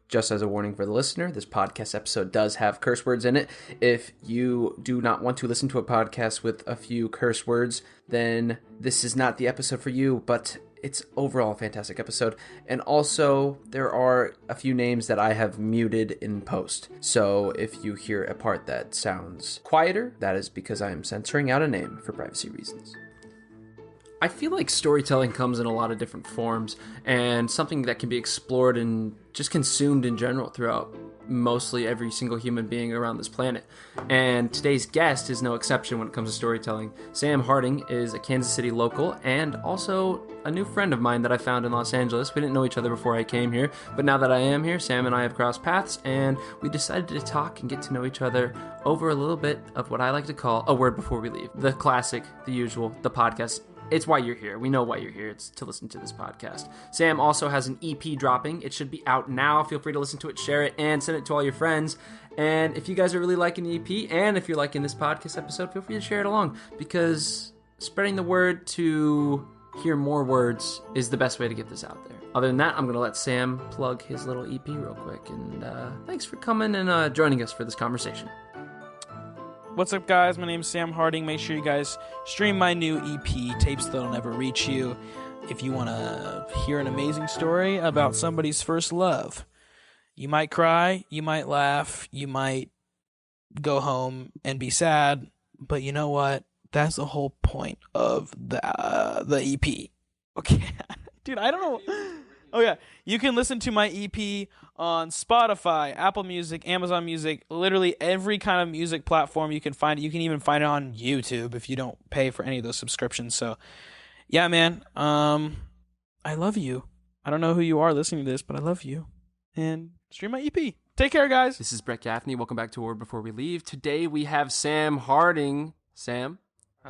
Just as a warning for the listener, this podcast episode does have curse words in it. If you do not want to listen to a podcast with a few curse words, then this is not the episode for you, but it's overall a fantastic episode. And also, there are a few names that I have muted in post. So if you hear a part that sounds quieter, that is because I am censoring out a name for privacy reasons. I feel like storytelling comes in a lot of different forms and something that can be explored and just consumed in general throughout mostly every single human being around this planet. And today's guest is no exception when it comes to storytelling. Sam Harding is a Kansas City local and also a new friend of mine that I found in Los Angeles. We didn't know each other before I came here, but now that I am here, Sam and I have crossed paths and we decided to talk and get to know each other over a little bit of what I like to call a word before we leave. The classic, the usual, the podcast. It's why you're here. We know why you're here. It's to listen to this podcast. Sam also has an EP dropping. It should be out now. Feel free to listen to it, share it, and send it to all your friends. And if you guys are really liking the EP, and if you're liking this podcast episode, feel free to share it along, because spreading the word to hear more words is the best way to get this out there. Other than that, I'm going to let Sam plug his little EP real quick. And thanks for coming and joining us for this conversation. What's up, guys? My name's Sam Harding. Make sure you guys stream my new EP, Tapes That'll Never Reach You, if you want to hear an amazing story about somebody's first love. You might cry, you might laugh, you might go home and be sad, but you know what? That's the whole point of the EP. Okay, dude, I don't know. Oh yeah, you can listen to my EP on Spotify, Apple Music, Amazon Music, literally every kind of music platform you can find it. You can even find it on YouTube if you don't pay for any of those subscriptions. So, yeah, man, I love you. I don't know who you are listening to this, but I love you. And stream my EP. Take care, guys. This is Brett Gaffney. Welcome back to Word Before We Leave. Today we have Sam Harding. Sam,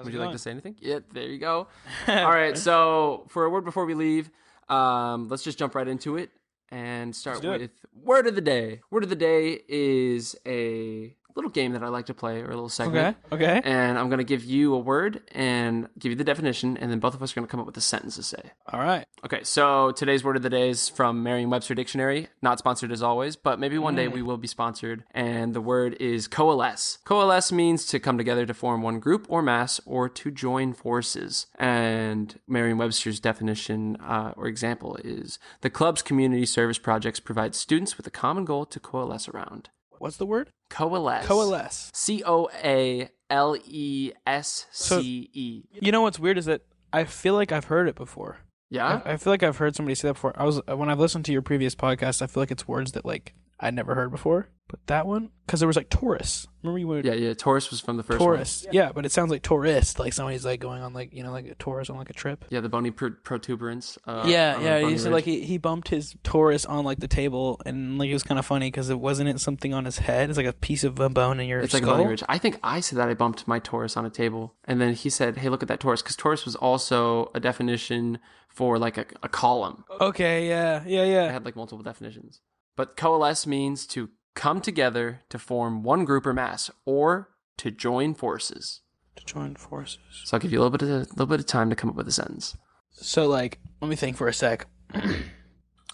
would you like to say anything? Yeah, there you go. All right, so for a Word Before We Leave, let's just jump right into it and start with Word of the Day. Word of the Day is a little game that I like to play, or a little segment. Okay. And I'm going to give you a word and give you the definition, and then both of us are going to come up with a sentence to say. All right. Okay, so today's Word of the Day is from Merriam-Webster Dictionary. Not sponsored as always, but maybe one day we will be sponsored. And the word is coalesce. Coalesce means to come together to form one group or mass, or to join forces. And Merriam-Webster's definition or example is, the club's community service projects provide students with a common goal to coalesce around. What's the word? Coalesce. Coalesce. Coalesce. So, you know what's weird is that I feel like I've heard it before. Yeah? I feel like I've heard somebody say that before. When I've listened to your previous podcast, I feel like it's words that like I'd never heard before. But that one, because there was like Taurus. Remember you were... Yeah. Taurus was from the first Taurus. one. Yeah, but it sounds like tourist. Like somebody's like going on like, like a Taurus on like a trip. Yeah, the bony protuberance. Yeah. He said like he bumped his Taurus on like the table, and like it was kind of funny because it wasn't something on his head. It's like a piece of a bone in your skull. It's like a bony ridge. I think I said that I bumped my Taurus on a table, and then he said, "Hey, look at that Taurus," because Taurus was also a definition for like a column. Okay. Yeah. It had like multiple definitions, but coalesce means to come together to form one group or mass, or to join forces. To join forces. So I'll give you a little bit of time to come up with a sentence. So like, let me think for a sec.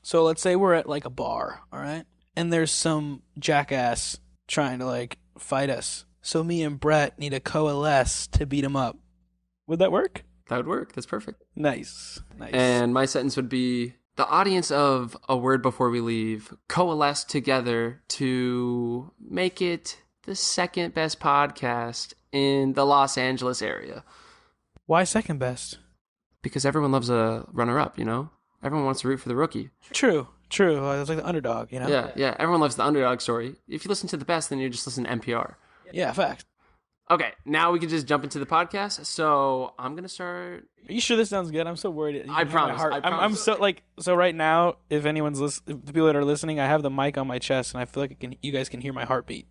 So let's say we're at like a bar, all right? And there's some jackass trying to like fight us. So me and Brett need to coalesce to beat him up. Would that work? That would work. That's perfect. Nice. And my sentence would be, the audience of A Word Before We Leave coalesced together to make it the second best podcast in the Los Angeles area. Why second best? Because everyone loves a runner-up, Everyone wants to root for the rookie. True. It's like the underdog, Yeah. Everyone loves the underdog story. If you listen to the best, then you're just listening to NPR. Yeah, fact. Okay, now we can just jump into the podcast. So I'm going to start... Are you sure this sounds good? I'm so worried. I promise. I'm so so right now, if the people that are listening, I have the mic on my chest and I feel like you guys can hear my heartbeat.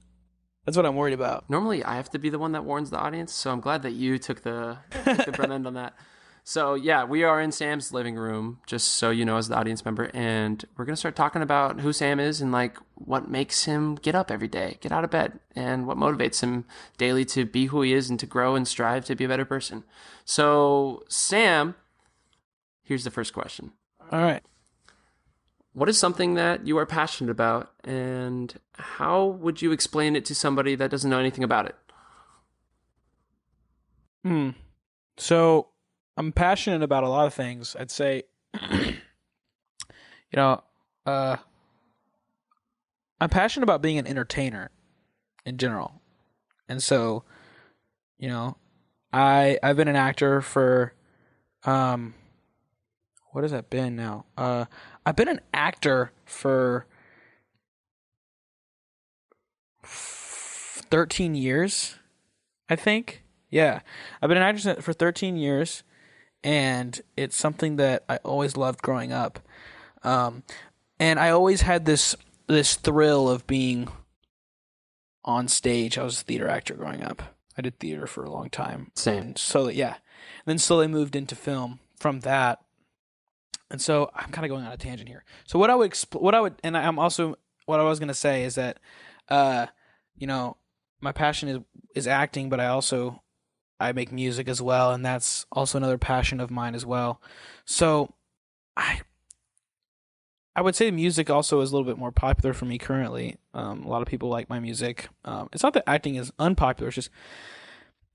That's what I'm worried about. Normally, I have to be the one that warns the audience, so I'm glad that you took the front end on that. So yeah, we are in Sam's living room, just so you know, as the audience member, and we're going to start talking about who Sam is and like what makes him get up every day, get out of bed, and what motivates him daily to be who he is and to grow and strive to be a better person. So Sam, here's the first question. All right. What is something that you are passionate about, and how would you explain it to somebody that doesn't know anything about it? So I'm passionate about a lot of things. I'd say, you know, uh, I'm passionate about being an entertainer in general. And so, you know, I've been an actor for what has that been now? I've been an actor for 13 years, I think. Yeah. I've been an actor for 13 years, and it's something that I always loved growing up. And I always had this thrill of being on stage. I was a theater actor growing up. I did theater for a long time. Same. And so yeah. And then slowly moved into film from that. And so I'm kind of going on a tangent here. So what I was going to say is that my passion is acting, but I make music as well, and that's also another passion of mine as well. So I would say music also is a little bit more popular for me currently. A lot of people like my music. It's not that acting is unpopular. It's just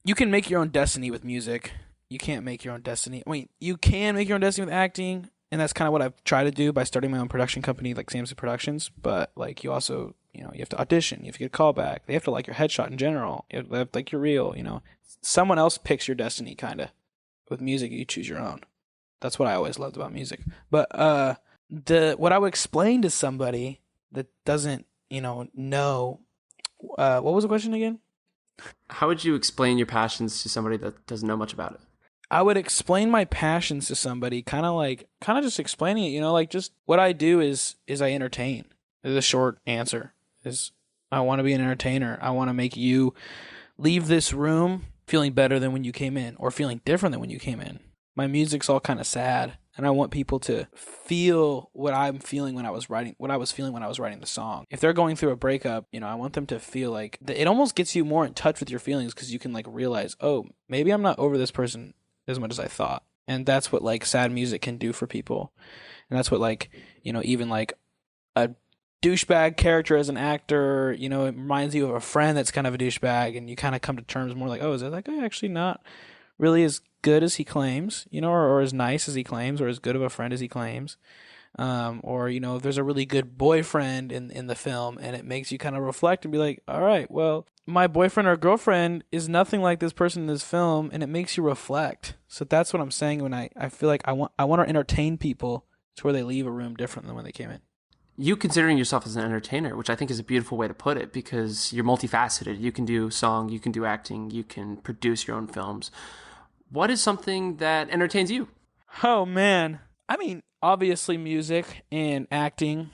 you can make your own destiny with music. You can't make your own destiny. I mean, you can make your own destiny with acting, and that's kind of what I've tried to do by starting my own production company, like Samson Productions. But like, you also, you have to audition. You have to get a call back. They have to like your headshot in general. You have to like your reel. Someone else picks your destiny, kind of. With music, you choose your own. That's what I always loved about music. But what I would explain to somebody that doesn't, know. What was the question again? How would you explain your passions to somebody that doesn't know much about it? I would explain my passions to somebody, kind of just explaining it, like just what I do is I entertain. The short answer is I want to be an entertainer. I want to make you leave this room feeling better than when you came in, or feeling different than when you came in. My music's all kind of sad, and I want people to feel what I'm feeling when I was writing the song. If they're going through a breakup, I want them to feel like it almost gets you more in touch with your feelings, because you can like realize, oh, maybe I'm not over this person as much as I thought. And that's what like sad music can do for people. And that's what like, even like a douchebag character as an actor, it reminds you of a friend that's kind of a douchebag, and you kind of come to terms more like, oh, is that guy actually not really as good as he claims, or as nice as he claims, or as good of a friend as he claims. Or, if there's a really good boyfriend in the film, and it makes you kind of reflect and be like, all right, well, my boyfriend or girlfriend is nothing like this person in this film, and it makes you reflect. So that's what I'm saying when I feel like I want to entertain people to where they leave a room different than when they came in. You considering yourself as an entertainer, which I think is a beautiful way to put it, because you're multifaceted. You can do song, you can do acting, you can produce your own films. What is something that entertains you? Oh, man. I mean, obviously music and acting,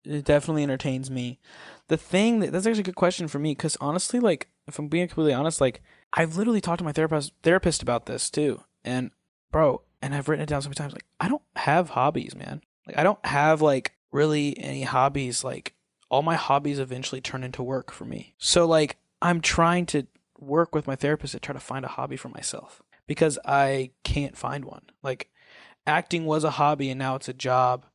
it definitely entertains me. That's actually a good question for me, because honestly, like, if I'm being completely honest, like, I've literally talked to my therapist about this too. And bro, and I've written it down so many times, like, I don't have hobbies, man. Like, I don't have like really any hobbies. Like, all my hobbies eventually turn into work for me. So like, I'm trying to work with my therapist to try to find a hobby for myself, because I can't find one. Like, acting was a hobby and now it's a job.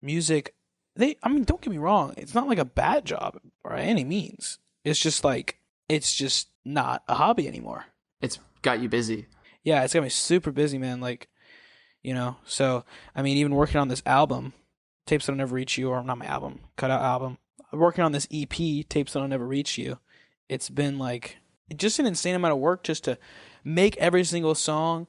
Music, don't get me wrong, it's not like a bad job by any means. It's just like, it's just not a hobby anymore. It's got you busy. Yeah, it's got me super busy, man. Like, so, I mean, even working on this album, Tapes That'll Never Reach You, or not my album, cutout album, working on this EP, Tapes That'll Never Reach You, it's been like, just an insane amount of work just to make every single song,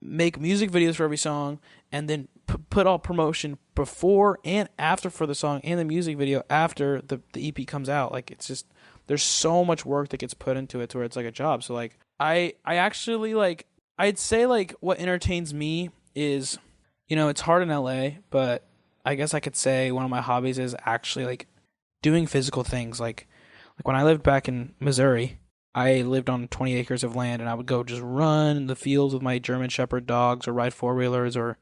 make music videos for every song, and then put all promotion before and after for the song and the music video after the EP comes out. Like, it's just, there's so much work that gets put into it to where it's like a job. So like, I actually like, I'd say like what entertains me is, it's hard in LA, but I guess I could say one of my hobbies is actually like doing physical things. Like when I lived back in Missouri, I lived on 20 acres of land, and I would go just run in the fields with my German Shepherd dogs, or ride four-wheelers, or,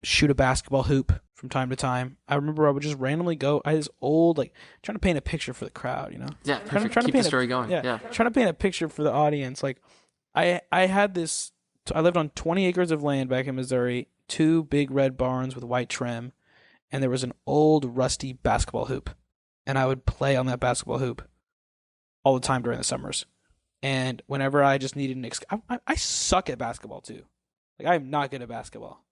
shoot a basketball hoop from time to time. I remember I would just randomly go. I was old, like, trying to paint a picture for the crowd, Yeah, perfect. Keep the story going. Yeah. Trying to paint a picture for the audience. Like, I lived on 20 acres of land back in Missouri, 2 big red barns with white trim, and there was an old rusty basketball hoop, and I would play on that basketball hoop all the time during the summers. And whenever I just needed I suck at basketball too. Like, I'm not good at basketball.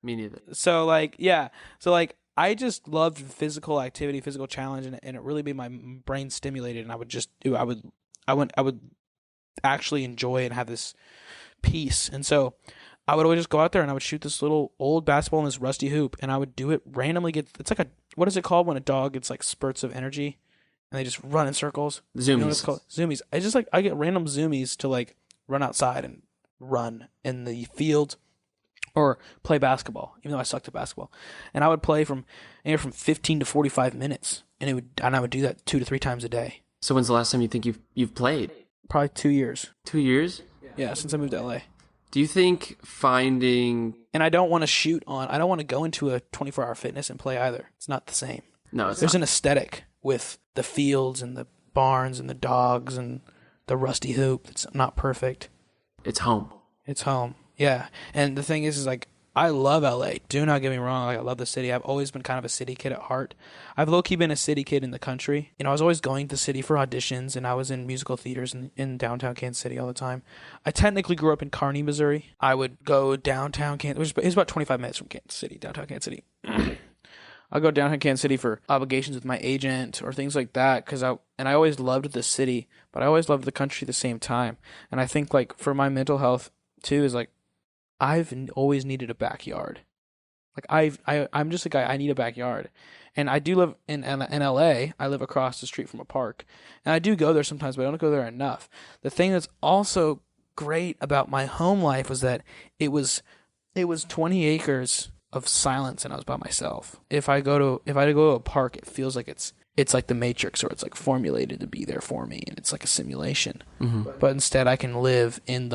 Me neither. So like, yeah. So like, I just loved physical activity, physical challenge, and it really made my brain stimulated. And I would just do. I would actually enjoy it and have this peace. And so I would always just go out there and I would shoot this little old basketball in this rusty hoop, and I would do it randomly. It's like what is it called when a dog gets like spurts of energy and they just run in circles? Zoomies. You know what it's called? Zoomies. I just like, I get random zoomies to like run outside and run in the field or play basketball, even though I sucked at basketball. And I would play from anywhere from 15 to 45 minutes, and I would do that 2 to 3 times a day. So when's the last time you think you've played? Probably 2 years. 2 years? Yeah, since I moved to LA. Do you think finding... And I don't want to go into a 24-hour fitness and play either. It's not the same. No, There's an aesthetic with the fields and the barns and the dogs and the rusty hoop. It's not perfect. It's home. It's home. Yeah. And the thing is like, I love LA. Do not get me wrong. Like, I love the city. I've always been kind of a city kid at heart. I've low-key been a city kid in the country. You know, I was always going to the city for auditions, and I was in musical theaters in downtown Kansas City all the time. I technically grew up in Kearney, Missouri. I would go downtown Kansas. It was about 25 minutes from Kansas City, downtown Kansas City. I'll go downtown Kansas City for obligations with my agent or things like that, and I always loved the city, but I always loved the country at the same time. And I think, like, for my mental health too, is like, I've always needed a backyard. Like, I'm just a guy, I need a backyard. And I do live in LA. I live across the street from a park. And I do go there sometimes, but I don't go there enough. The thing that's also great about my home life was that it was 20 acres of silence, and I was by myself. If I go to a park, it feels like it's like the Matrix, or it's like formulated to be there for me, and it's like a simulation. Mm-hmm. But instead I can live in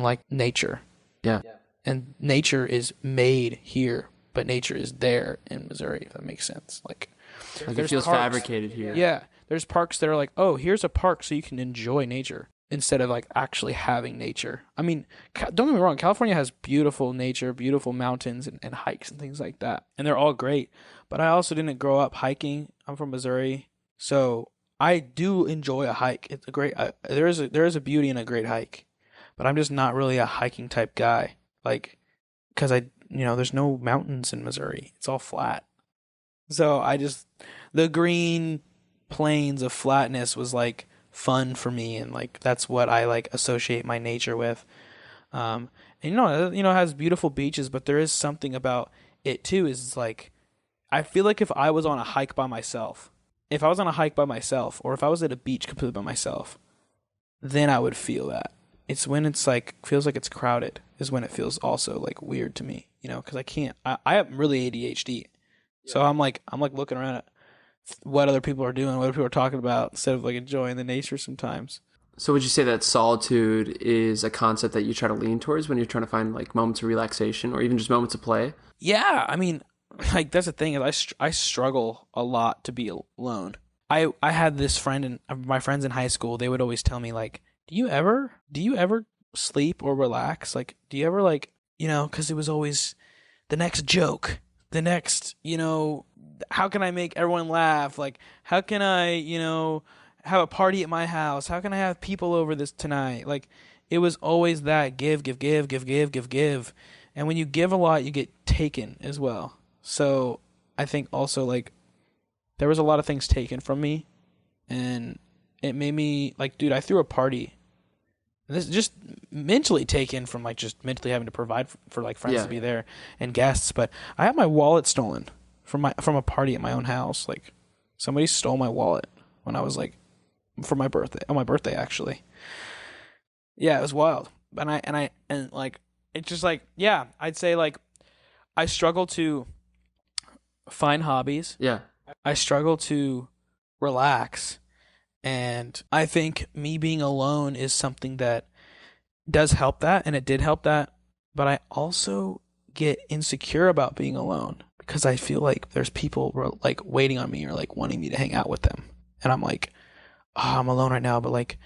like nature. Yeah. And nature is made here, but nature is there in Missouri, if that makes sense. Like it feels parks, fabricated here. Yeah. There's parks that are like, oh, here's a park so you can enjoy nature, instead of like actually having nature. I mean, don't get me wrong, California has beautiful nature, beautiful mountains and hikes and things like that. And they're all great. But I also didn't grow up hiking. I'm from Missouri. So I do enjoy a hike. It's a great, there is a beauty in a great hike. But I'm just not really a hiking type guy. Like, because there's no mountains in Missouri. It's all flat. So the green plains of flatness was like fun for me. And like, that's what I like associate my nature with. And it has beautiful beaches, but there is something about it too, is like, I feel like if I was on a hike by myself, or if I was at a beach completely by myself, then I would feel that. It's when it's like, feels like it's crowded is when it feels also like weird to me, because I am really ADHD. Yeah. So I'm like looking around at what other people are doing, what other people are talking about, instead of like enjoying the nature sometimes. So would you say that solitude is a concept that you try to lean towards when you're trying to find like moments of relaxation or even just moments of play? Yeah. I mean, like, that's the thing, is I struggle a lot to be alone. I had this friend, and my friends in high school, they would always tell me like, do you ever sleep or relax? Like, do you ever like, because it was always the next joke, the next, how can I make everyone laugh? Like, how can I, have a party at my house? How can I have people over this tonight? Like, it was always that give. And when you give a lot, you get taken as well. So I think also, like, there was a lot of things taken from me, and it made me like, dude, I threw a party. And this is just mentally taken from like just mentally having to provide for like friends to be there and guests. But I had my wallet stolen from a party at my own house. Like, somebody stole my wallet when I was like, on my birthday actually. Yeah, it was wild. And like, it's just like, yeah, I'd say like, I struggle to find hobbies. Yeah. I struggle to relax. And I think me being alone is something that does help that, and it did help that. But I also get insecure about being alone, because I feel like there's people like waiting on me or like wanting me to hang out with them. And I'm like, oh, I'm alone right now, but like,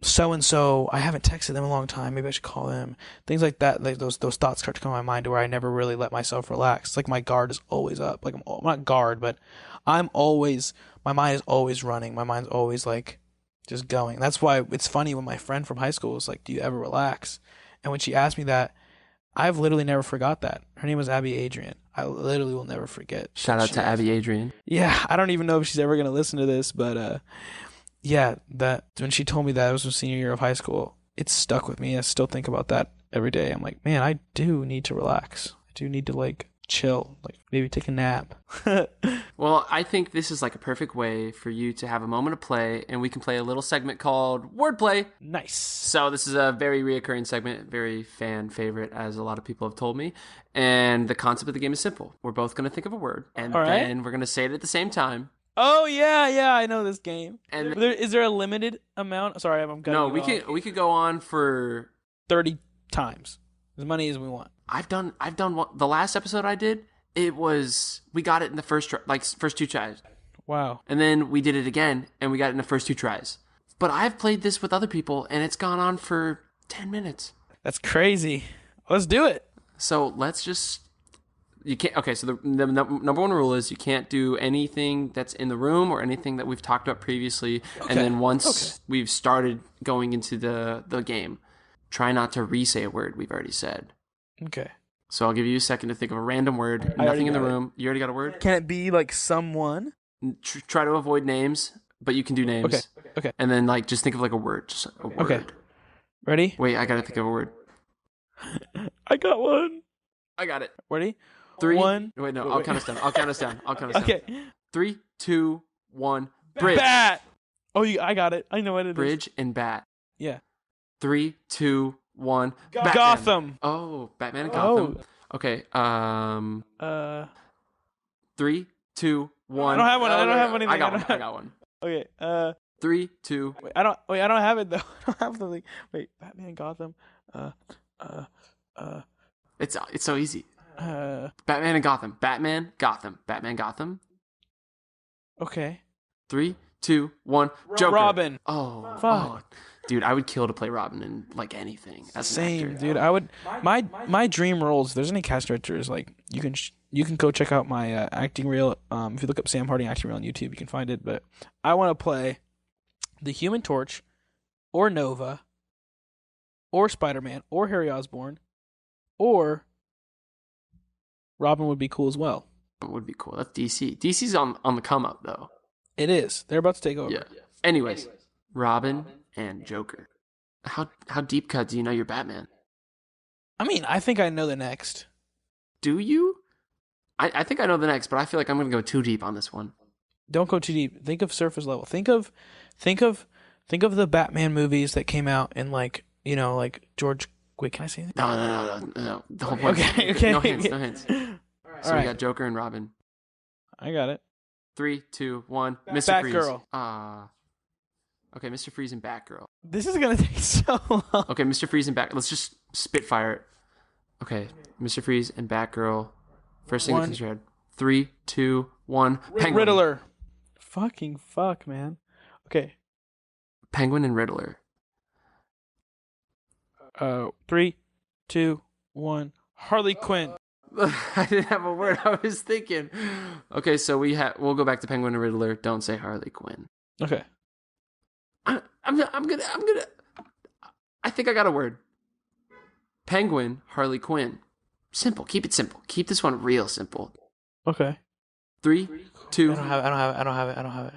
so and so, I haven't texted them in a long time. Maybe I should call them. Things like that. Like those thoughts start to come to my mind, where I never really let myself relax. Like my guard is always up. Like I'm not guard, but my mind is always running. My mind's always like just going. That's why it's funny when my friend from high school was like, "Do you ever relax?" And when she asked me that, I've literally never forgot that. Her name was Abby Adrian. I literally will never forget. Shout out to Abby Adrian. Yeah, I don't even know if she's ever gonna listen to this, but yeah, that when she told me that, it was her senior year of high school, it stuck with me. I still think about that every day. I'm like, man, I do need to relax. I do need to like chill, like maybe take a nap. Well, I think this is like a perfect way for you to have a moment of play, and we can play a little segment called Wordplay. Nice. So this is a very reoccurring segment, very fan favorite, as a lot of people have told me. And the concept of the game is simple. We're both going to think of a word, and then we're going to say it at the same time. Oh yeah, I know this game. And is there a limited amount? Sorry, I'm cutting No, you off. we could go on for 30 times, as many as we want. I've done the last episode I did. We got it in the first two tries. Wow. And then we did it again, and we got it in the first 2 tries. But I've played this with other people, and it's gone on for 10 minutes. That's crazy. Let's do it. So let's just. You can't. Okay, so the number one rule is you can't do anything that's in the room or anything that we've talked about previously. Okay. And then once we've started going into the game, try not to re-say a word we've already said. Okay. So I'll give you a second to think of a random word. Nothing in the room. You already got a word? Can it be like someone? Try to avoid names, but you can do names. Okay. And then just think of like a word. Just a word. Okay. Ready? Wait, I got to think of a word. I got one. I got it. Ready? 3. 1. Wait, no. I'll count us down. Okay. 3, 2, 1. Bridge. Bat. Oh, I got it. I know what it is. Bridge and bat. Yeah. 3, 2, 1. Gotham. Oh, Batman and Gotham. Okay. 3, 2, 1. I don't have one. I don't have anything. I got one. Okay. 3, 2. I don't have it though. I don't have something. Wait, Batman, Gotham. It's so easy. Batman and Gotham. Batman, Gotham. Batman, Gotham. Okay. 3, 2, 1. Joker. Robin. Oh, fuck. Dude, I would kill to play Robin in anything. Same, dude. I would. My dream roles. If there's any cast directors, you can go check out my acting reel. If you look up Sam Harding acting reel on YouTube, you can find it. But I want to play the Human Torch, or Nova, or Spider-Man, or Harry Osborn, or Robin would be cool as well. It would be cool. That's DC. DC's on the come up though. It is. They're about to take over. Yeah. Anyways, Robin and Joker. How deep cut do you know your Batman? I mean, I think I know the next. Do you? I think I know the next, but I feel like I'm going to go too deep on this one. Don't go too deep. Think of surface level. Think of the Batman movies that came out in George. Wait, can I say that? No. The whole point. Okay. No hints. So we got Joker and Robin. I got it. 3, 2, 1. Mr. Freeze. Batgirl. Okay, Mr. Freeze and Batgirl. This is gonna take so long. Okay, Mr. Freeze and Let's just spitfire it. Okay, Mr. Freeze and Batgirl. First thing that comes to your head. 3, 2, 1. Penguin. Riddler. Fucking fuck, man. Okay. Penguin and Riddler. 3, 2, 1. Harley Quinn. I didn't have a word. I was thinking. Okay, so we'll go back to Penguin and Riddler. Don't say Harley Quinn. Okay. I'm gonna. I think I got a word. Penguin, Harley Quinn. Simple. Keep it simple. Keep this one real simple. Okay. 3, 2. I don't have it.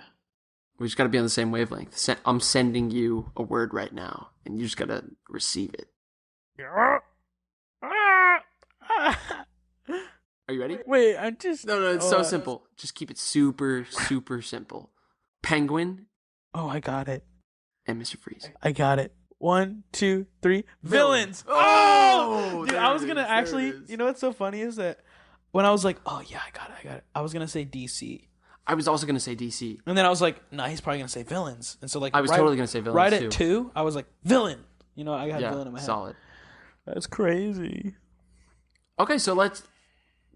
We just gotta be on the same wavelength. I'm sending you a word right now, and you just gotta receive it. Are you ready? Wait, I'm just... No, it's so simple. Just keep it super, super simple. Penguin. Oh, I got it. And Mr. Freeze. I got it. 1, 2, 3. Villains! Oh! Dude, I was going to actually... You know what's so funny is that when I was like, oh, yeah, I got it. I was going to say DC. I was also going to say DC. And then I was like, nah, he's probably going to say villains. And so I was totally going to say villains, right too. At 2, I was like, villain. You know, I got villain in my head. Solid. That's crazy. Okay, so let's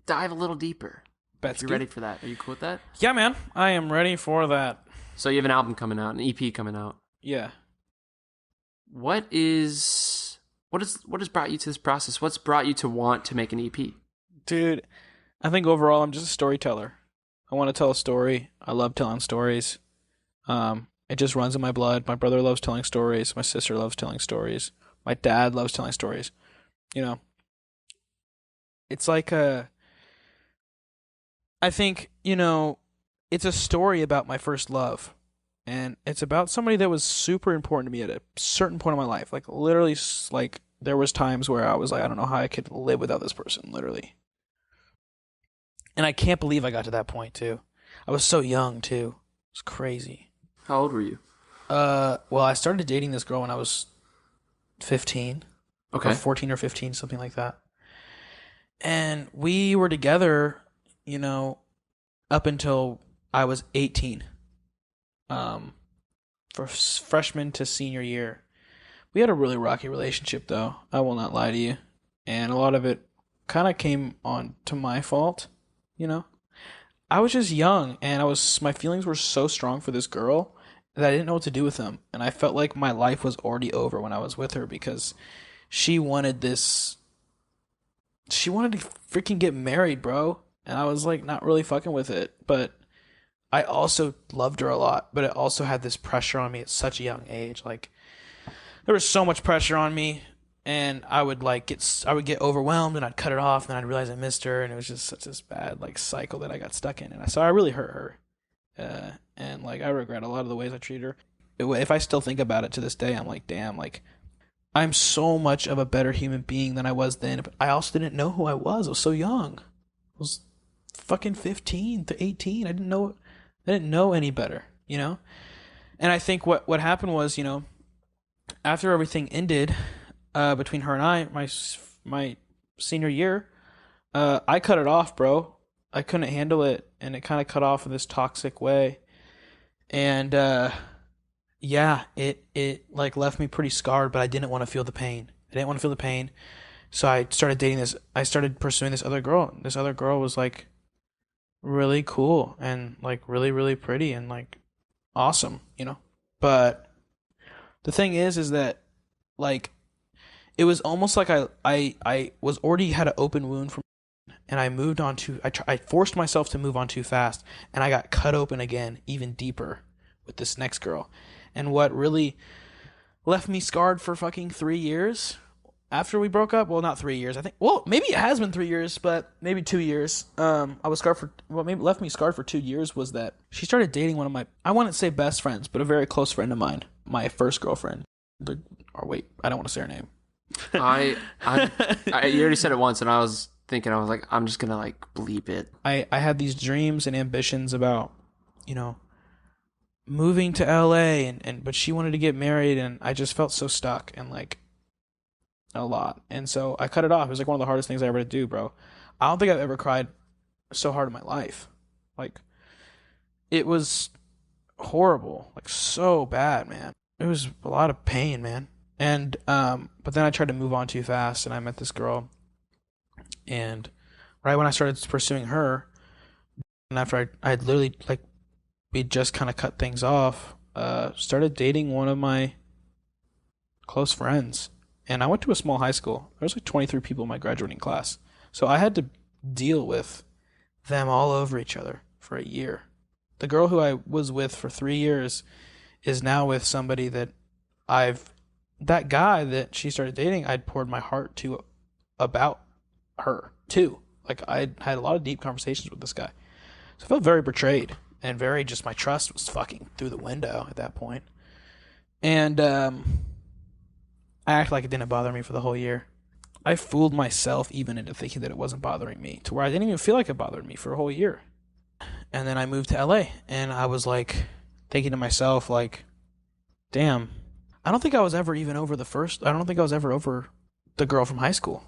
dive a little deeper. If you're ready for that. Are you cool with that? Yeah, man. I am ready for that. So you have an album coming out, an EP coming out. Yeah. what has brought you to this process? What's brought you to want to make an EP? Dude, I think overall I'm just a storyteller. I want to tell a story. I love telling stories. It just runs in my blood. My brother loves telling stories. My sister loves telling stories. My dad loves telling stories. You know, it's like I think, it's a story about my first love. And it's about somebody that was super important to me at a certain point in my life. Like, literally, like, there was times where I was like, I don't know how I could live without this person, literally. And I can't believe I got to that point, too. I was so young, too. It was crazy. How old were you? Well, I started dating this girl when I was 15. Okay. Or 14 or 15, something like that. And we were together, up until I was 18. For freshman to senior year. We had a really rocky relationship, though. I will not lie to you. And a lot of it kind of came on to my fault, I was just young, and my feelings were so strong for this girl that I didn't know what to do with them. And I felt like my life was already over when I was with her because she wanted to freaking get married, bro. And I was like not really fucking with it. But I also loved her a lot, but it also had this pressure on me at such a young age. Like, there was so much pressure on me, and I would get overwhelmed, and I'd cut it off, and then I'd realize I missed her, and it was just such this bad cycle that I got stuck in, and so I really hurt her, and I regret a lot of the ways I treated her. If I still think about it to this day, I'm like, damn, I'm so much of a better human being than I was then, but I also didn't know who I was. I was so young. I was fucking 15 to 18. I didn't know any better, And I think what happened was, after everything ended between her and I, my senior year, I cut it off, bro. I couldn't handle it, and it kind of cut off in this toxic way. And it left me pretty scarred, but I didn't want to feel the pain. So I started pursuing this other girl. This other girl was really cool and really, really pretty and awesome, But the thing is that it was almost like I was already had an open wound from, and I moved on I forced myself to move on too fast, and I got cut open again even deeper with this next girl. And what really left me scarred for fucking 3 years after we broke up, well, not 3 years, I think, well, maybe it has been 3 years, but maybe 2 years, what maybe left me scarred for 2 years was that she started dating one of my, I wouldn't say best friends, but a very close friend of mine, my first girlfriend, I don't want to say her name. You already said it once, and I was thinking, I'm just gonna bleep it. I had these dreams and ambitions about, moving to LA, but she wanted to get married, and I just felt so stuck and a lot. And so I cut it off. It was one of the hardest things I ever had to do, bro. I don't think I've ever cried so hard in my life. It was horrible, so bad, man. It was a lot of pain, man. And but then I tried to move on too fast, and I met this girl, and right when I started pursuing her, and after I'd literally we just kind of cut things off, started dating one of my close friends. And I went to a small high school. There was 23 people in my graduating class. So I had to deal with them all over each other for a year. The girl who I was with for 3 years is now with somebody that that guy that she started dating, I'd poured my heart to about her too. I had a lot of deep conversations with this guy. So I felt very betrayed and very just, my trust was fucking through the window at that point. And I acted like it didn't bother me for the whole year. I fooled myself even into thinking that it wasn't bothering me, to where I didn't even feel like it bothered me for a whole year. And then I moved to LA, and I was thinking to myself, damn, I don't think I was ever even over I don't think I was ever over the girl from high school.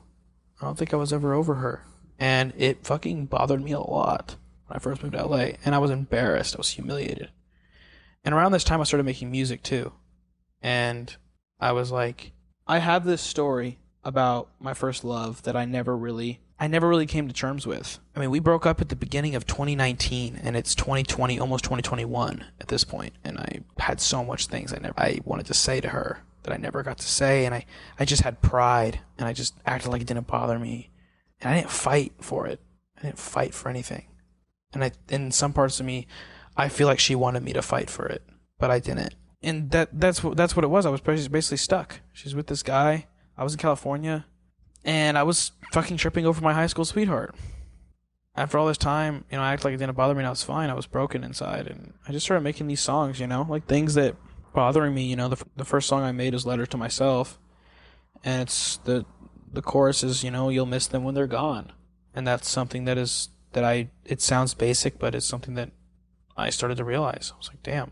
I don't think I was ever over her. And it fucking bothered me a lot when I first moved to LA, and I was embarrassed. I was humiliated. And around this time, I started making music too. And I was I have this story about my first love that I never really came to terms with. I mean, we broke up at the beginning of 2019, and it's 2020, almost 2021 at this point, and I had so much things I wanted to say to her, that I never got to say, and I just had pride, and I just acted like it didn't bother me, and I didn't fight for it. I didn't fight for anything. And in some parts of me, I feel like she wanted me to fight for it, but I didn't. And that's what it was. I was basically stuck. She's with this guy. I was in California, and I was fucking tripping over my high school sweetheart. After all this time, I acted like it didn't bother me, and I was fine. I was broken inside, and I just started making these songs, like things that bothering me. The first song I made is Letter to Myself, and it's the chorus is, you'll miss them when they're gone. And that's something that it sounds basic, but it's something that I started to realize. I was like, damn.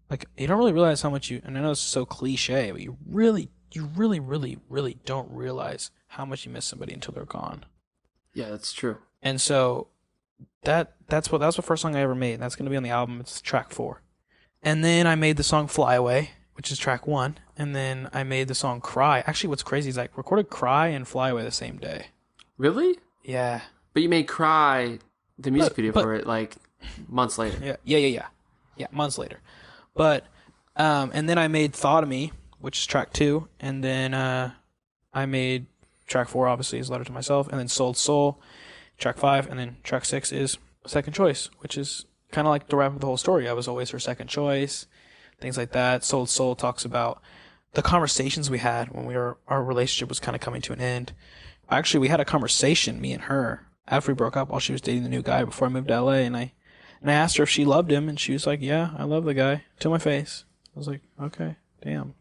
Like, you don't really realize how much and I know it's so cliche, but you really, really, really don't realize how much you miss somebody until they're gone. Yeah, that's true. And so that's the first song I ever made. That's going to be on the album. It's track 4. And then I made the song Fly Away, which is track 1. And then I made the song Cry. Actually, what's crazy is I recorded Cry and Fly Away the same day. Really? Yeah. But you made Cry, the music video for it, like months later. Yeah, months later. But, and then I made Thought of Me, which is track 2. And then I made track 4, obviously, is Letter to Myself. And then Sold Soul, track 5. And then track 6 is Second Choice, which is kind of like the wrap of the whole story. I was always her second choice, things like that. Sold Soul talks about the conversations we had when our relationship was kind of coming to an end. Actually, we had a conversation, me and her, after we broke up while she was dating the new guy before I moved to LA. And I asked her if she loved him, and she was like, yeah, I love the guy, to my face. I was like, okay, damn.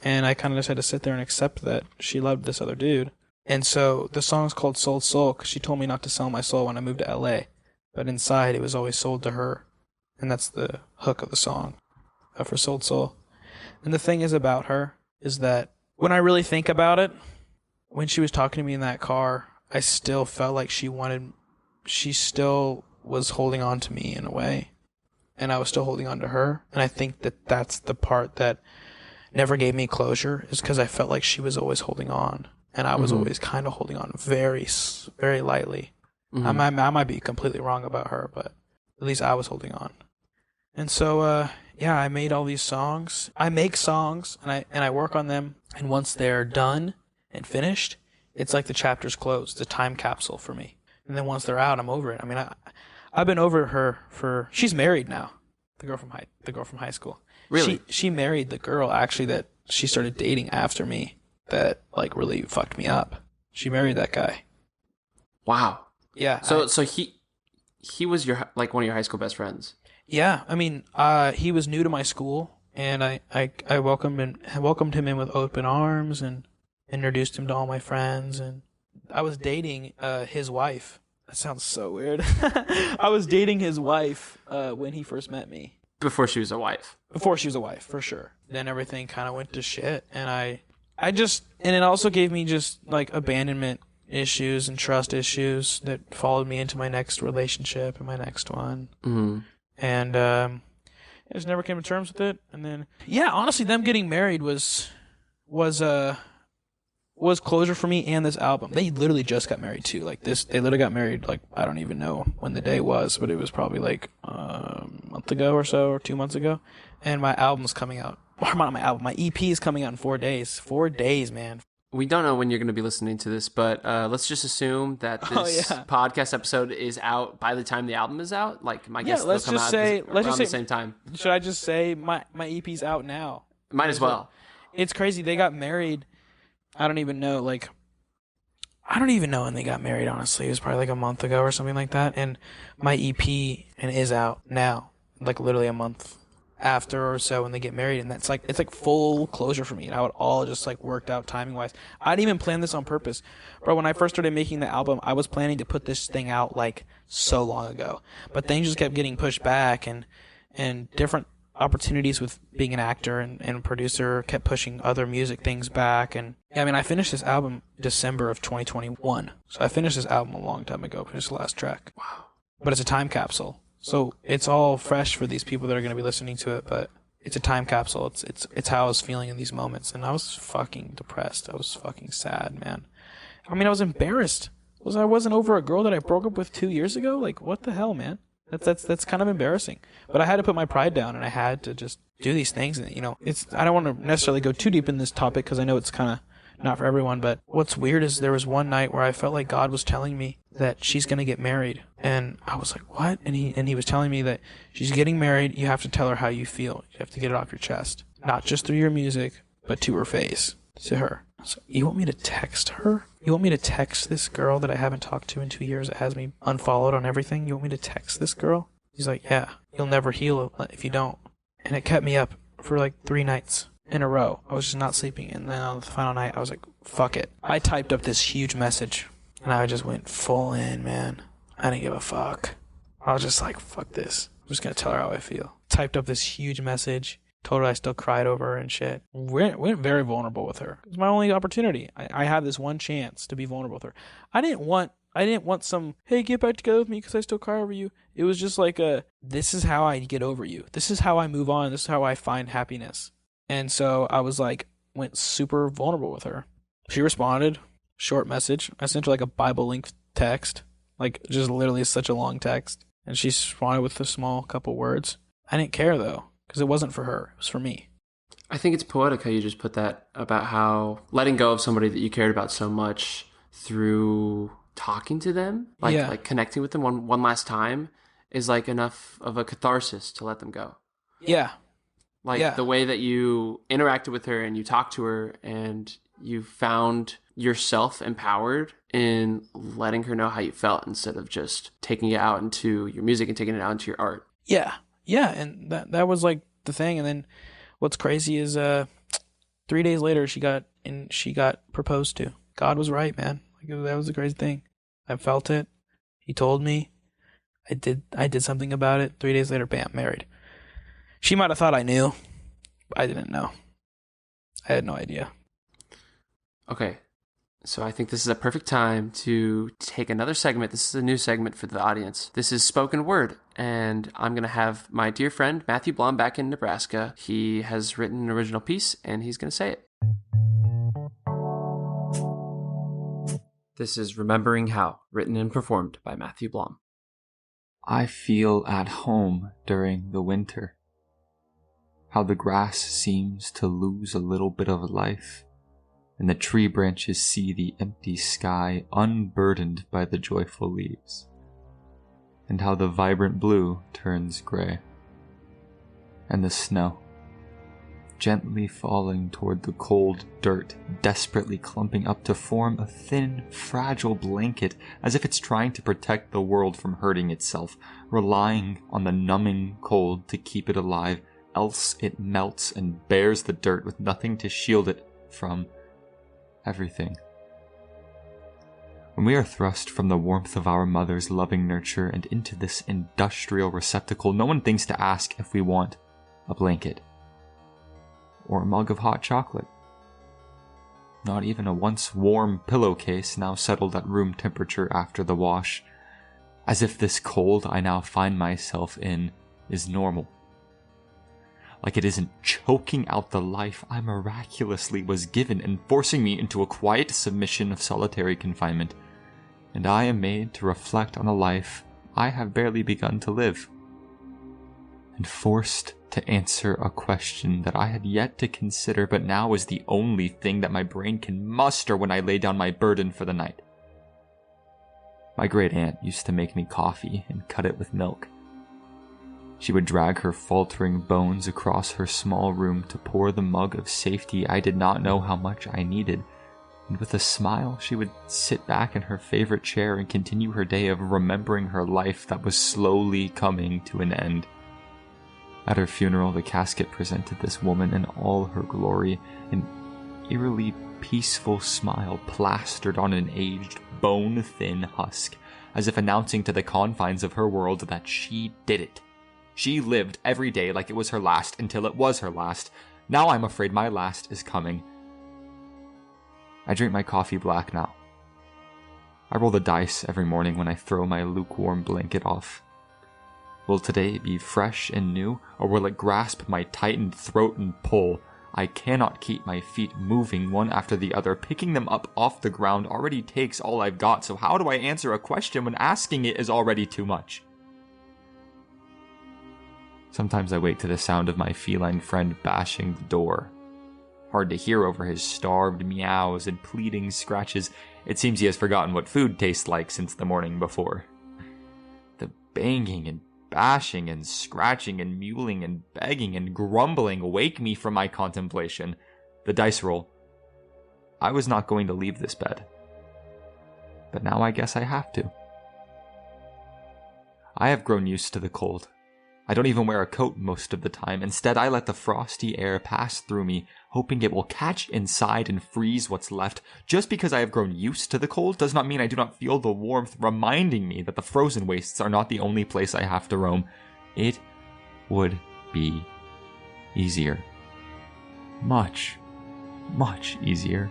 And I kind of just had to sit there and accept that she loved this other dude. And so the song's called Sold Soul because she told me not to sell my soul when I moved to LA. But inside, it was always sold to her. And that's the hook of the song for Sold Soul. And the thing is about her is that when I really think about it, when she was talking to me in that car, I still felt like she still was holding on to me in a way. And I was still holding on to her. And I think that that's the part that never gave me closure, is because I felt like she was always holding on. And I was always kind of holding on very, very lightly. I might be completely wrong about her, but at least I was holding on. And so, I made all these songs. I make songs, and I work on them. And once they're done and finished, it's like the chapter's closed. It's a time capsule for me. And then once they're out, I'm over it. I mean, I've been over her she's married now. The girl from high school. Really? She married the girl actually that she started dating after me that like really fucked me up. She married that guy. Wow. Yeah. So he was one of your high school best friends. Yeah. I mean, he was new to my school, and I welcomed him in with open arms and introduced him to all my friends, and I was dating his wife. That sounds so weird. I was dating his wife when he first met me. Before she was a wife. Before she was a wife, for sure. Then everything kind of went to shit, and and it also gave me just like abandonment issues and trust issues that followed me into my next relationship and my next one. Mm-hmm. And I just never came to terms with it. And then, honestly, them getting married was closure for me and this album. They literally just got married too. They literally got married, I don't even know when the day was, but it was probably a month ago or so, or 2 months ago. And my album's coming out. Or not my album, my EP is coming out in 4 days. 4 days, man. We don't know when you're going to be listening to this, but let's just assume that this podcast episode is out by the time the album is out. My guess they'll come out around the same time. Should I just say my EP's out now? Might as well. It's crazy. They got married. I don't even know. I don't even know when they got married, honestly. It was probably a month ago or something like that. And my EP is out now, literally a month after or so when they get married. And that's it's full closure for me. And how it all just worked out timing wise. I didn't even plan this on purpose. Bro, when I first started making the album, I was planning to put this thing out so long ago. But things just kept getting pushed back, and different opportunities with being an actor and producer kept pushing other music things back. And I finished this album December of 2021. So I finished this album a long time ago, finished the last track. Wow. But it's a time capsule. So it's all fresh for these people that are going to be listening to it, but it's a time capsule. It's how I was feeling in these moments. And I was fucking depressed. I was fucking sad, man. I was embarrassed. I wasn't over a girl that I broke up with 2 years ago? What the hell, man? That's kind of embarrassing. But I had to put my pride down, and I had to just do these things. And I don't want to necessarily go too deep in this topic because I know it's kind of not for everyone. But what's weird is there was one night where I felt like God was telling me that she's gonna get married, and I was like, what? And he was telling me that she's getting married. You have to tell her how you feel. You have to get it off your chest, not just through your music, but to her face, to her. So you want me to text her? You want me to text this girl that I haven't talked to in 2 years that has me unfollowed on everything? You want me to text this girl? He's like, yeah, you'll never heal if you don't. And it kept me up for like 3 nights in a row. I was just not sleeping. And then on the final night, I was like, fuck it. I typed up this huge message, and I just went full in, man. I didn't give a fuck. I was just like, fuck this. I'm just going to tell her how I feel. Typed up this huge message. Told her I still cried over her and shit. Went very vulnerable with her. It was my only opportunity. I had this one chance to be vulnerable with her. I didn't want some, hey, get back together with me because I still cry over you. It was just like this is how I get over you. This is how I move on. This is how I find happiness. And so I was like, went super vulnerable with her. She responded, short message. I sent her like a Bible link text, like just literally such a long text. And she responded with a small couple words. I didn't care though. Because it wasn't for her. It was for me. I think it's poetic how you just put that about how letting go of somebody that you cared about so much through talking to them, like connecting with them one last time is like enough of a catharsis to let them go. Yeah. The way that you interacted with her and you talked to her and you found yourself empowered in letting her know how you felt instead of just taking it out into your music and taking it out into your art. Yeah. Yeah, and that was like the thing. And then what's crazy is 3 days later she got proposed to. God was right, man. Like that was a crazy thing. I felt it. He told me. I did something about it. 3 days later, bam, married. She might have thought I knew. I didn't know. I had no idea. Okay. So I think this is a perfect time to take another segment. This is a new segment for the audience. This is spoken word, and I'm going to have my dear friend Matthew Blom back in Nebraska. He has written an original piece, and he's going to say it. This is Remembering How, written and performed by Matthew Blom. I feel at home during the winter. How the grass seems to lose a little bit of life, and the tree branches see the empty sky unburdened by the joyful leaves, and how the vibrant blue turns gray, and the snow, gently falling toward the cold dirt, desperately clumping up to form a thin, fragile blanket, as if it's trying to protect the world from hurting itself, relying on the numbing cold to keep it alive, else it melts and bears the dirt with nothing to shield it from everything. When we are thrust from the warmth of our mother's loving nurture and into this industrial receptacle, no one thinks to ask if we want a blanket or a mug of hot chocolate. Not even a once warm pillowcase now settled at room temperature after the wash, as if this cold I now find myself in is normal. Like it isn't choking out the life I miraculously was given and forcing me into a quiet submission of solitary confinement, and I am made to reflect on a life I have barely begun to live, and forced to answer a question that I had yet to consider but now is the only thing that my brain can muster when I lay down my burden for the night. My great aunt used to make me coffee and cut it with milk. She would drag her faltering bones across her small room to pour the mug of safety I did not know how much I needed, and with a smile she would sit back in her favorite chair and continue her day of remembering her life that was slowly coming to an end. At her funeral, the casket presented this woman in all her glory, an eerily peaceful smile plastered on an aged, bone-thin husk, as if announcing to the confines of her world that she did it. She lived every day like it was her last until it was her last. Now I'm afraid my last is coming. I drink my coffee black now. I roll the dice every morning when I throw my lukewarm blanket off. Will today be fresh and new, or will it grasp my tightened throat and pull? I cannot keep my feet moving one after the other. Picking them up off the ground already takes all I've got, so how do I answer a question when asking it is already too much? Sometimes I wake to the sound of my feline friend bashing the door. Hard to hear over his starved meows and pleading scratches. It seems he has forgotten what food tastes like since the morning before. The banging and bashing and scratching and mewling and begging and grumbling wake me from my contemplation. The dice roll. I was not going to leave this bed. But now I guess I have to. I have grown used to the cold. I don't even wear a coat most of the time. Instead, I let the frosty air pass through me, hoping it will catch inside and freeze what's left. Just because I have grown used to the cold does not mean I do not feel the warmth, reminding me that the frozen wastes are not the only place I have to roam. It would be easier. Much, much easier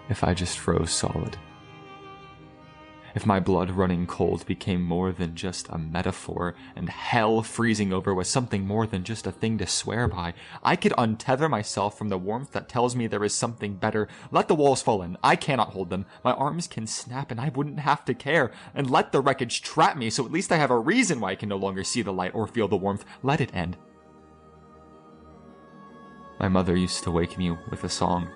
if I just froze solid. If my blood running cold became more than just a metaphor, and hell freezing over was something more than just a thing to swear by, I could untether myself from the warmth that tells me there is something better. Let the walls fall in. I cannot hold them. My arms can snap and I wouldn't have to care. And let the wreckage trap me so at least I have a reason why I can no longer see the light or feel the warmth. Let it end. My mother used to wake me with a song.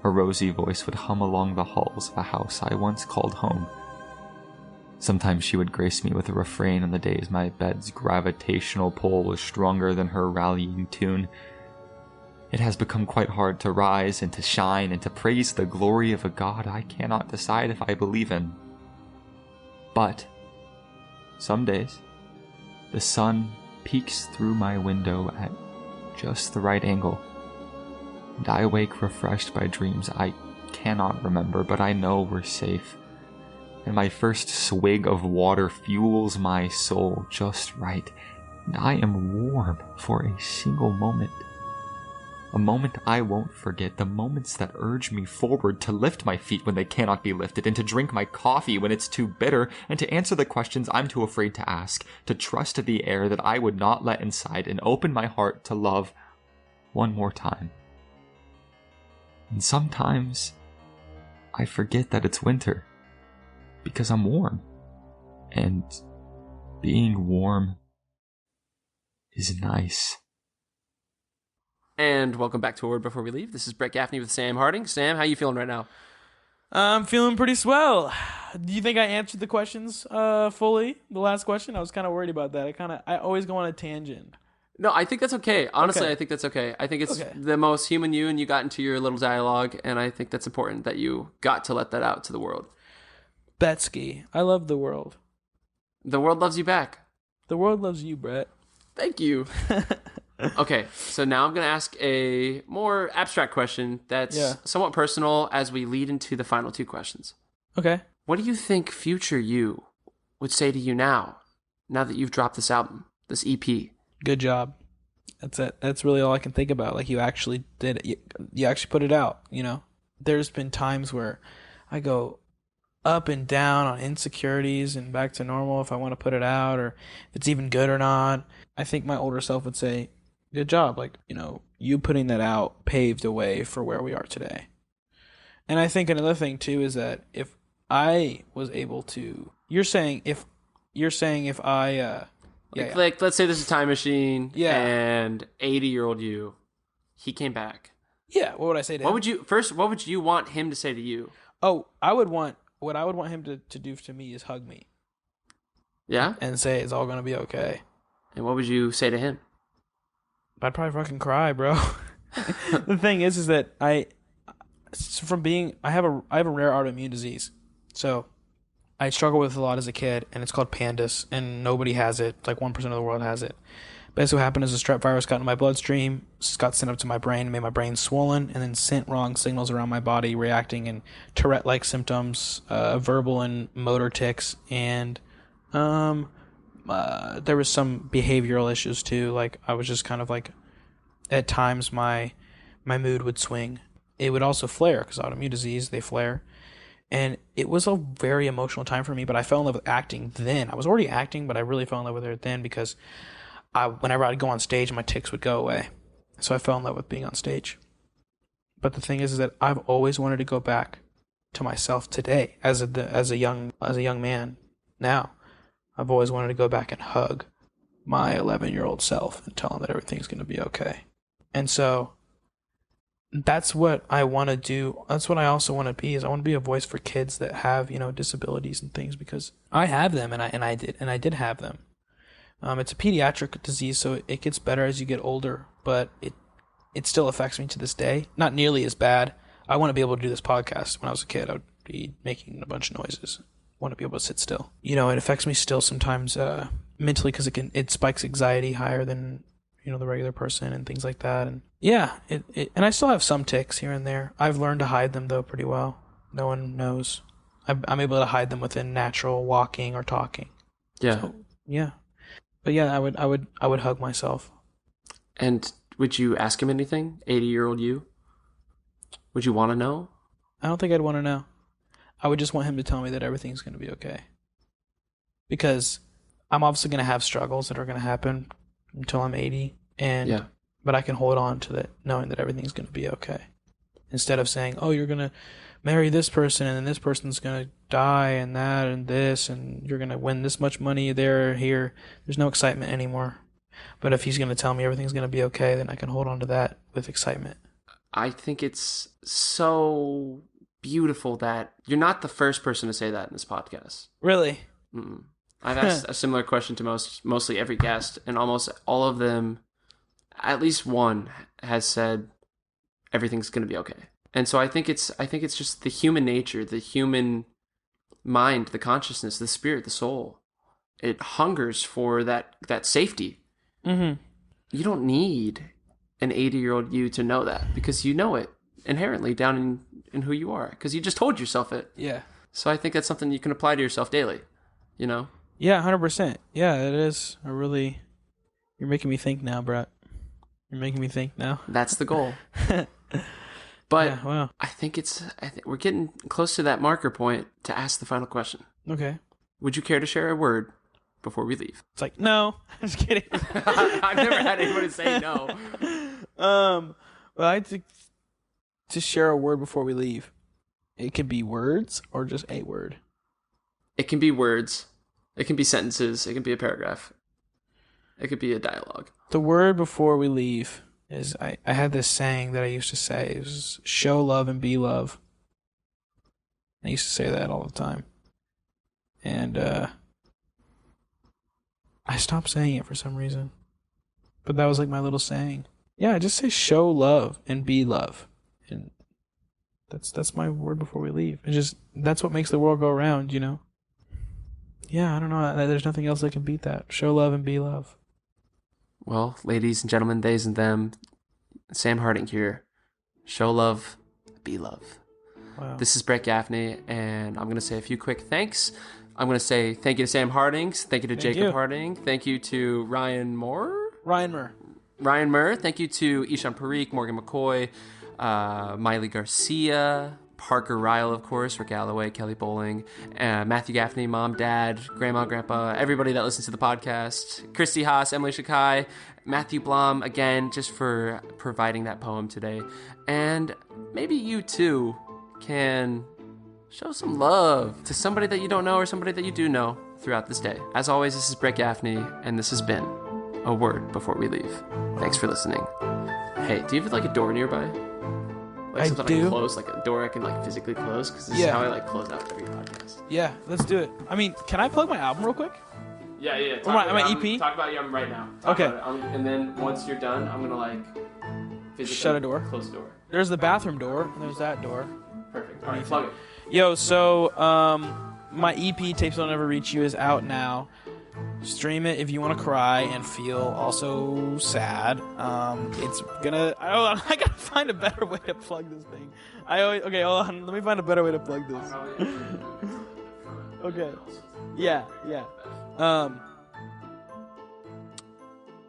Her rosy voice would hum along the halls of a house I once called home. Sometimes she would grace me with a refrain on the days my bed's gravitational pull was stronger than her rallying tune. It has become quite hard to rise and to shine and to praise the glory of a God I cannot decide if I believe in. But some days, the sun peeks through my window at just the right angle. And I awake refreshed by dreams I cannot remember, but I know we're safe. And my first swig of water fuels my soul just right. And I am warm for a single moment. A moment I won't forget, the moments that urge me forward to lift my feet when they cannot be lifted, and to drink my coffee when it's too bitter, and to answer the questions I'm too afraid to ask, to trust the air that I would not let inside, and open my heart to love one more time. And sometimes I forget that it's winter because I'm warm. And being warm is nice. And welcome back to A Word Before We Leave. This is Brett Gaffney with Sam Harding. Sam, how you feeling right now? I'm feeling pretty swell. Do you think I answered the questions fully? The last question? I was kind of worried about that. I always go on a tangent. No, I think that's okay. Honestly, Okay. I think that's okay. I think it's the most human you, and you got into your little dialogue, and I think that's important that you got to let that out to the world. Betsky, I love the world. The world loves you back. The world loves you, Brett. Thank you. Okay, so now I'm going to ask a more abstract question that's somewhat personal as we lead into the final two questions. Okay. What do you think future you would say to you now that you've dropped this album, this EP? Good job. That's it. That's really all I can think about. Like, you actually did it. You actually put it out, you know? There's been times where I go up and down on insecurities and back to normal if I want to put it out or if it's even good or not. I think my older self would say, good job. Like, you know, you putting that out paved a way for where we are today. And I think another thing too is that if I was able to, you're saying if I, Like, let's say there's a time machine, Yeah. and 80-year-old you, he came back. Yeah, what would I say to him? What would you want him to say to you? Oh, what I would want him to do to me is hug me Yeah? and say it's all gonna be okay. And what would you say to him? I'd probably fucking cry, bro. The thing is that I have a rare autoimmune disease, so I struggle with it a lot as a kid, and it's called PANDAS, and nobody has it. Like 1% of the world has it. Basically what happened is a strep virus got in my bloodstream, got sent up to my brain, made my brain swollen, and then sent wrong signals around my body, reacting in Tourette-like symptoms, verbal and motor tics, and there was some behavioral issues too. Like, I was just kind of like, at times my mood would swing. It would also flare, because autoimmune disease, they flare. And it was a very emotional time for me, but I fell in love with acting then. I was already acting, but I really fell in love with it then because whenever I'd go on stage, my tics would go away. So I fell in love with being on stage. But the thing is that I've always wanted to go back to myself today as a young man now. I've always wanted to go back and hug my 11-year-old self and tell him that everything's going to be okay. And so that's what I want to do. That's what I also want to be, is I want to be a voice for kids that have, disabilities and things, because I have them, and I did have them. It's a pediatric disease, so it gets better as you get older, but it still affects me to this day. Not nearly as bad. I want to be able to do this podcast. When I was a kid, I would be making a bunch of noises. I want to be able to sit still. It affects me still sometimes mentally, because it spikes anxiety higher than the regular person and things like that. And yeah, and I still have some tics here and there. I've learned to hide them though pretty well. No one knows. I'm able to hide them within natural walking or talking. Yeah. So, yeah. But yeah, I would hug myself. And would you ask him anything, 80-year-old you? Would you want to know? I don't think I'd want to know. I would just want him to tell me that everything's going to be okay. Because I'm obviously going to have struggles that are going to happen until I'm 80. But I can hold on to that, knowing that everything's going to be okay. Instead of saying, oh, you're going to marry this person, and then this person's going to die, and that, and this, and you're going to win this much money there or here. There's no excitement anymore. But if he's going to tell me everything's going to be okay, then I can hold on to that with excitement. I think it's so beautiful that you're not the first person to say that in this podcast. Really? Mm-mm. I've asked a similar question to mostly every guest, and almost all of them, at least one, has said everything's going to be okay. And so I think it's just the human nature, the human mind, the consciousness, the spirit, the soul. It hungers for that safety. Mm-hmm. You don't need an 80-year-old you to know that, because you know it inherently down in who you are, because you just told yourself it. Yeah. So I think that's something you can apply to yourself daily, Yeah, 100%. Yeah, it is. You're making me think now, Brett. You're making me think now. That's the goal. But yeah, wow. I think we're getting close to that marker point to ask the final question. Okay. Would you care to share a word before we leave? It's like, no. I'm just kidding. I've never had anyone say no. Well, I'd to share a word before we leave. It could be words or just a word. It can be words. It can be sentences. It can be a paragraph. It could be a dialogue. The word before we leave is, I had this saying that I used to say. It was show love and be love. I used to say that all the time. And I stopped saying it for some reason. But that was like my little saying. Yeah, just say show love and be love. And that's my word before we leave. That's what makes the world go around, Yeah, I don't know. There's nothing else that can beat that. Show love and be love. Well, ladies and gentlemen, theys and them, Sam Harding here. Show love, be love. Wow. This is Brett Gaffney, and I'm going to say a few quick thanks. I'm going to say thank you to Sam Harding. Thank you to Jacob Harding. Thank you to Ryan Murr. Thank you to Ishan Parikh, Morgan McCoy, Miley Garcia, Parker Ryle, of course, Rick Galloway, Kelly Bowling, Matthew Gaffney, Mom, Dad, Grandma, Grandpa, everybody that listens to the podcast, Christy Haas, Emily Shakai, Matthew Blom, again, just for providing that poem today. And maybe you, too, can show some love to somebody that you don't know or somebody that you do know throughout this day. As always, this is Brett Gaffney, and this has been A Word Before We Leave. Thanks for listening. Hey, do you have, a door nearby? I something do. I can close, a door I can physically close, because this is how I close out every podcast. Yeah, let's do it. I mean, can I plug my album real quick? Yeah. My EP? Talk about your album right now. Okay. And then once you're done, I'm gonna physically shut a door. Close the door. There's the bathroom door, and there's that door. Perfect. All right, plug it. Yo, so my EP, Tapes Will Never Reach You, is out now. Stream it if you want to cry and feel also sad. It's gonna. I gotta find a better way to plug this thing. Okay, hold on. Let me find a better way to plug this. Okay. Yeah.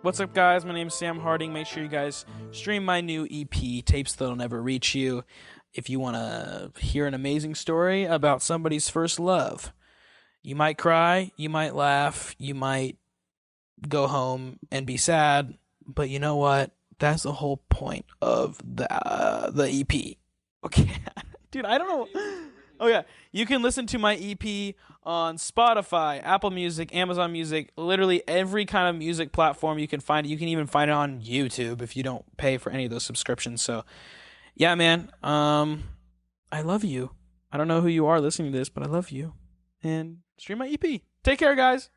What's up, guys? My name's Sam Harding. Make sure you guys stream my new EP, Tapes That'll Never Reach You, if you want to hear an amazing story about somebody's first love. You might cry, you might laugh, you might go home and be sad, but you know what? That's the whole point of the EP. Okay, dude, I don't know. Oh yeah, you can listen to my EP on Spotify, Apple Music, Amazon Music, literally every kind of music platform you can find it. You can even find it on YouTube if you don't pay for any of those subscriptions. So, yeah, man. I love you. I don't know who you are listening to this, but I love you. And stream my EP. Take care, guys.